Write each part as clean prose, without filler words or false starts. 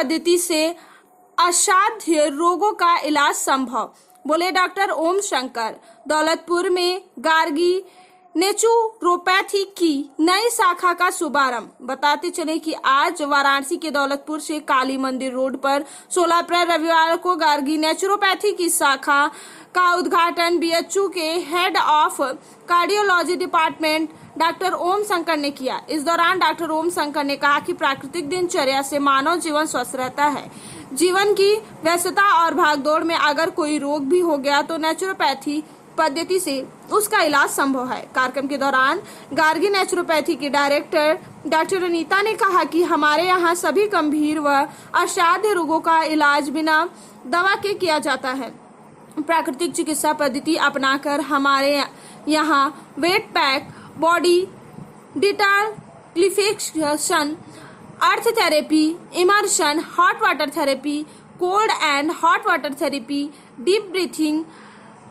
पद्धति से असाध्य रोगों का इलाज संभव, बोले डॉक्टर ओम शंकर। दौलतपुर में गार्गी नेचुरोपैथी की नई शाखा का शुभारंभ। बताते चले कि आज वाराणसी के दौलतपुर से काली मंदिर रोड पर 16 अप्रैल रविवार को गार्गी नेचुरोपैथी की शाखा का उद्घाटन बीएचयू के head of cardiology department doctor Om Shankar ने किया। इस दौरान डॉक्टर ओम शंकर ने कहा कि प्राकृतिक दिनचर्या से मानव जीवन स्वस्थ रहता है। जीवन की व्यस्तता और भागदौड़ में अगर कोई रोग भी हो गया तो नेचुरोपैथी पद्धति से उसका इलाज संभव है। कार्यक्रम के दौरान गार्गी नेचुरोपैथी की डायरेक्टर डॉक्टर अनीता ने कहा कि हमारे यहाँ सभी गंभीर व असाध्य रोगों का इलाज बिना दवा के किया जाता है। प्राकृतिक चिकित्सा पद्धति अपनाकर हमारे यहाँ wet pack, body detoxification, earth therapy, immersion, hot water therapy, cold and hot water therapy, deep breathing,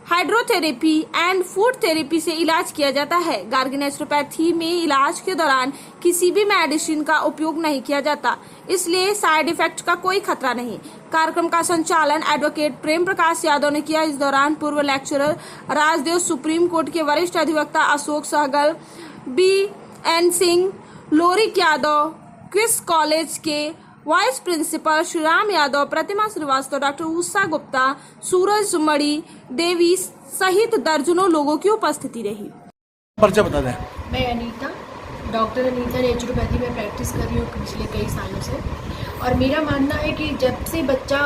hydrotherapy and food therapy से इलाज किया जाता है। गार्गी नेचुरोपैथी में इलाज के दौरान किसी भी मेडिसिन का उपयोग नहीं किया जाता, इसलिए साइड इफेक्ट का कोई खतरा नहीं। कार्यक्रम का संचालन एडवोकेट प्रेम प्रकाश यादव ने किया। इस दौरान पूर्व लेक्चरर राजदेव, सुप्रीम कोर्ट के वरिष्ठ अधिवक्ता अशोक सहगल, BN सिंह, लोरिक यादव, क्विस कॉलेज के वाइस प्रिंसिपल श्रीराम यादव, प्रतिमा श्रीवास्तव, डॉक्टर उषा गुप्ता, सूरज मणि देवी सहित दर्जनों लोगों की उपस्थिति रही। परिचय बता दें। मैं अनीता, डॉक्टर अनीता नेचुरोपैथी में प्रैक्टिस कर रही हूँ पिछले कई सालों से। और मेरा मानना है कि जब से बच्चा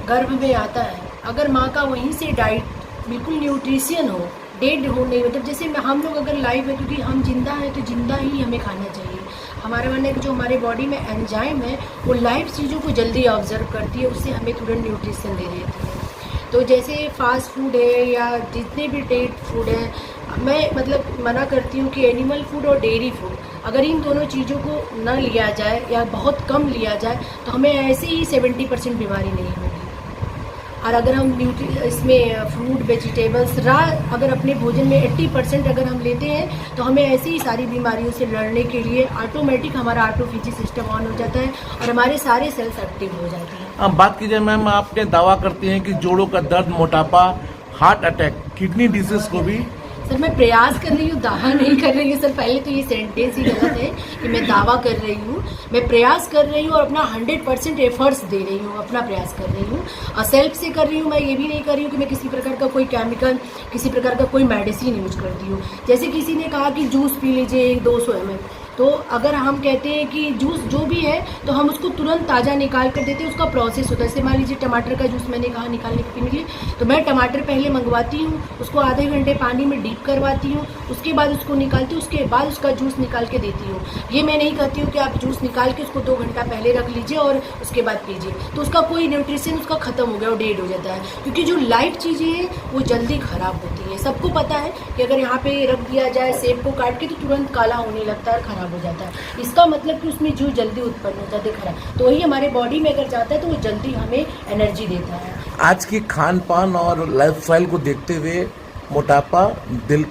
गर्भ में आता है, अगर माँ का वहीं से डाइट बिल्कुल न्यूट्रिशियन हो, डेड हो नहीं, मतलब जैसे हम लोग अगर लाइव है, क्योंकि हम जिंदा हैं तो जिंदा ही हमें खाना चाहिए। हमारा मानना है कि जो हमारे बॉडी में एंजाइम है वो लाइव चीज़ों को जल्दी ऑब्जर्व करती है, उससे हमें तुरंत न्यूट्रिशन दे देती है। तो जैसे फास्ट फूड है या जितने भी डेड फूड है, मैं मतलब मना करती हूँ कि एनिमल फूड और डेयरी फूड, अगर इन दोनों चीज़ों को न लिया जाए या बहुत कम लिया जाए तो हमें ऐसे ही 70% बीमारी नहीं होगी। और अगर हम इसमें फ्रूट वेजिटेबल्स अगर अपने भोजन में 80% अगर हम लेते हैं तो हमें ऐसी ही सारी बीमारियों से लड़ने के लिए ऑटोमेटिक हमारा ऑटोफेजी सिस्टम ऑन हो जाता है और हमारे सारे सेल्स एक्टिव हो जाते हैं। अब बात कीजिए मैम, आपने दावा करती हैं कि जोड़ों का दर्द, मोटापा, हार्ट अटैक, किडनी डिजीज को भी। सर मैं प्रयास कर रही हूँ, दावा नहीं कर रही हूँ सर। पहले तो ये सेंटेंस ही गलत है कि मैं दावा कर रही हूँ। मैं प्रयास कर रही हूँ और अपना 100% एफर्ट्स दे रही हूँ, अपना प्रयास कर रही हूँ और सेल्फ से कर रही हूँ। मैं ये भी नहीं कर रही हूँ कि मैं किसी प्रकार का कोई केमिकल, किसी प्रकार का कोई मेडिसिन यूज करती हूँ। जैसे किसी ने कहा कि जूस पी लीजिए 200 ml, तो अगर हम कहते हैं कि जूस जो भी है तो हम उसको तुरंत ताज़ा निकाल कर देते हैं, उसका प्रोसेस होता है। जैसे मान लीजिए टमाटर का जूस मैंने कहा निकालने के पीने के लिए, तो मैं टमाटर पहले मंगवाती हूँ, उसको आधे घंटे पानी में डीप करवाती हूँ, उसके बाद उसको निकालती हूँ, उसके बाद उसका जूस निकाल के देती हूँ। ये मैं नहीं कहती हूँ कि आप जूस निकाल के उसको 2 घंटा पहले रख लीजिए और उसके बाद पीजिए, तो उसका कोई न्यूट्रिशन उसका खत्म हो गया, वो डेड हो जाता है। क्योंकि जो लाइव चीज़ें हैं वो जल्दी ख़राब होती हैं। सबको पता है कि अगर यहाँ पे रख दिया जाए सेब को काट के तो तुरंत काला होने लगता है और ख़राब हो जाता है। इसका मतलब कि उसमें जूस जल्दी उत्पन्न होता है, दिख रहा है, तो वही हमारे बॉडी में अगर जाता है तो वो जल्दी हमें एनर्जी देता है। आज की खान पान और लाइफस्टाइल को देखते हुए मोटापा, दिल,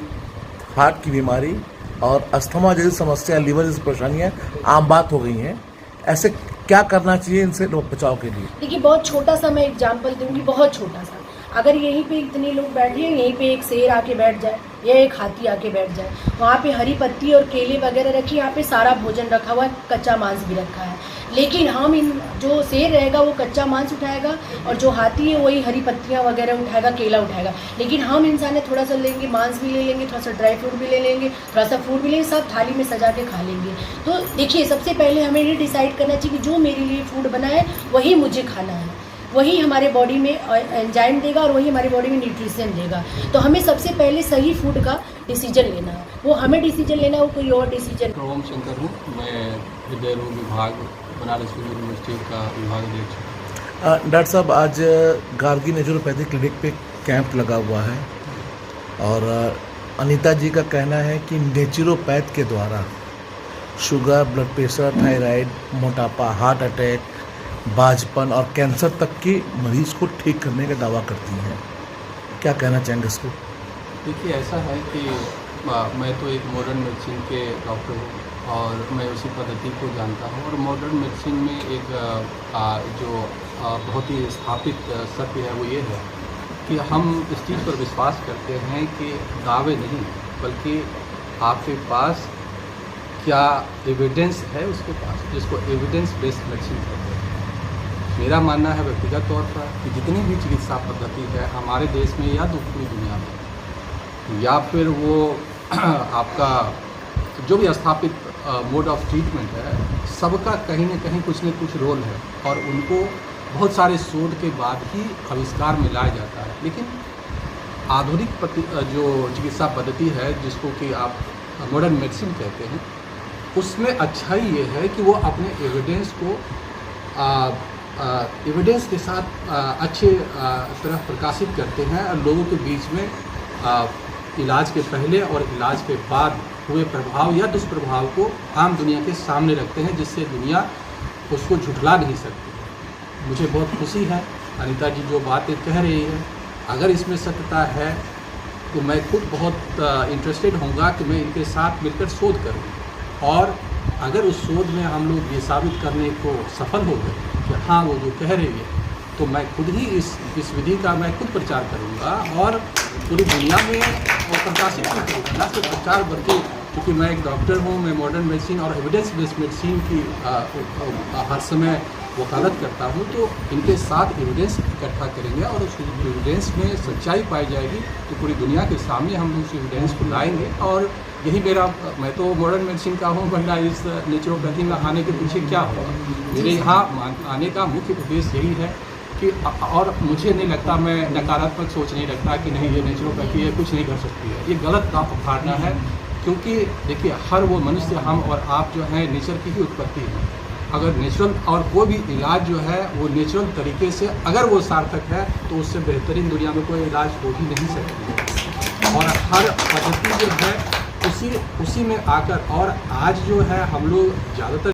हार्ट की बीमारी और अस्थमा जैसी समस्या, लीवर जैसी परेशानियां आम बात हो गई हैं। ऐसे क्या करना चाहिए इनसे बचाव के लिए? देखिए बहुत छोटा सा मैं एग्जाम्पल दूंगी, बहुत छोटा सा। अगर यहीं पे इतने लोग बैठ जाए, यहीं पे एक शेर आके बैठ जाए या एक हाथी आके बैठ जाए, वहाँ पे हरी पत्ती और केले वगैरह रखी, यहाँ पे सारा भोजन रखा हुआ है, कच्चा मांस भी रखा है। लेकिन हम जो शेर रहेगा वो कच्चा मांस उठाएगा और जो हाथी है वही हरी पत्तियाँ वगैरह उठाएगा, केला उठाएगा। लेकिन हम इंसान थोड़ा सा लेंगे, मांस भी ले लेंगे, थोड़ा सा ड्राई फ्रूट भी ले लेंगे, थोड़ा सा फ्रूट भी लेंगे, सब थाली में सजा के खा लेंगे। तो देखिए सबसे पहले हमें ये डिसाइड करना चाहिए कि जो मेरे लिए फूड बना है वही मुझे खाना है, वही हमारे बॉडी में एंजाइम देगा और वही हमारी बॉडी में न्यूट्रिशन देगा। तो हमें सबसे पहले सही फूड का डिसीजन लेना है, वो हमें डिसीजन लेना है, वो कोई और डिसीजन। ओम शंकर हूँ, मैं हृदय रोग विभाग बनारस यूनिवर्सिटी का विभाग अध्यक्ष। डॉक्टर साहब, आज गार्गी नेचुरोपैथी क्लिनिक पे कैंप लगा हुआ है और अनीता जी का कहना है कि नेचुरोपैथ के द्वारा शुगर, ब्लड प्रेशर, थायराइड, मोटापा, हार्ट अटैक, बाजपन और कैंसर तक की मरीज को ठीक करने का दावा करती हैं। क्या कहना चाहेंगे इसको? देखिए ऐसा है कि मैं तो एक मॉडर्न मेडिसिन के डॉक्टर हूँ और मैं उसी पद्धति को जानता हूँ। और मॉडर्न मेडिसिन में एक बहुत ही स्थापित सत्य है वो ये है कि हम इस चीज़ पर विश्वास करते हैं कि दावे नहीं बल्कि आपके पास क्या एविडेंस है उसके पास, जिसको एविडेंस बेस्ड मेडिसिन कहते हैं। मेरा मानना है व्यक्तिगत तौर पर कि जितनी भी चिकित्सा पद्धति है हमारे देश में या पूरी दुनिया में, या फिर वो आपका जो भी स्थापित मोड ऑफ ट्रीटमेंट है, सबका कहीं न कहीं कुछ न कुछ रोल है और उनको बहुत सारे शोध के बाद ही आविष्कार में लाया जाता है। लेकिन आधुनिक जो चिकित्सा पद्धति है जिसको कि आप मॉडर्न मेडिसिन कहते हैं, उसमें अच्छाई ये है कि वो अपने एविडेंस को एविडेंस के साथ अच्छे तरह प्रकाशित करते हैं और लोगों के बीच में इलाज के पहले और इलाज के बाद हुए प्रभाव या दुष्प्रभाव को आम दुनिया के सामने रखते हैं, जिससे दुनिया उसको झुठला नहीं सकती। मुझे बहुत खुशी है अनीता जी जो बातें कह रही है, अगर इसमें सत्यता है तो मैं खुद बहुत इंटरेस्टेड होऊंगा कि मैं इनके साथ मिलकर शोध करूं, और अगर उस शोध में हम लोग ये साबित करने को सफल हो गए कि हाँ वो जो कह रही है, तो मैं खुद ही इस विधि का मैं खुद प्रचार करूंगा और पूरी दुनिया में और प्रकाशित भी करूँगा। ना सिर्फ प्रचार बल्कि क्योंकि मैं एक डॉक्टर हूँ, मैं मॉडर्न मेडिसिन और एविडेंस बेस्ड मेडिसिन की हर समय वकालत करता हूँ, तो इनके साथ एविडेंस इकट्ठा करेंगे और उस एविडेंस में सच्चाई पाई जाएगी तो पूरी दुनिया के सामने हम उस एविडेंस को लाएंगे। और यही मैं तो मॉडर्न मेडिसिन का हूँ, वरना इस नेचुरोपैथी में आने के पीछे क्या होगा। मेरे यहाँ आने का मुख्य उद्देश्य यही है कि, और मुझे नहीं लगता, मैं नकारात्मक सोच नहीं रखता कि नहीं ये नेचुरोपैथी है कुछ नहीं कर सकती है, ये गलत धारणा है। क्योंकि देखिए हर वो मनुष्य, हम और आप जो हैं नेचर की ही उत्पत्ति है। अगर नेचुरल और कोई भी इलाज जो है वो नेचुरल तरीके से अगर वो सार्थक है तो उससे बेहतरीन दुनिया में कोई इलाज हो ही नहीं सकती है। और हर पद्धति जो है उसी में आकर, और आज जो है हम लोग ज़्यादातर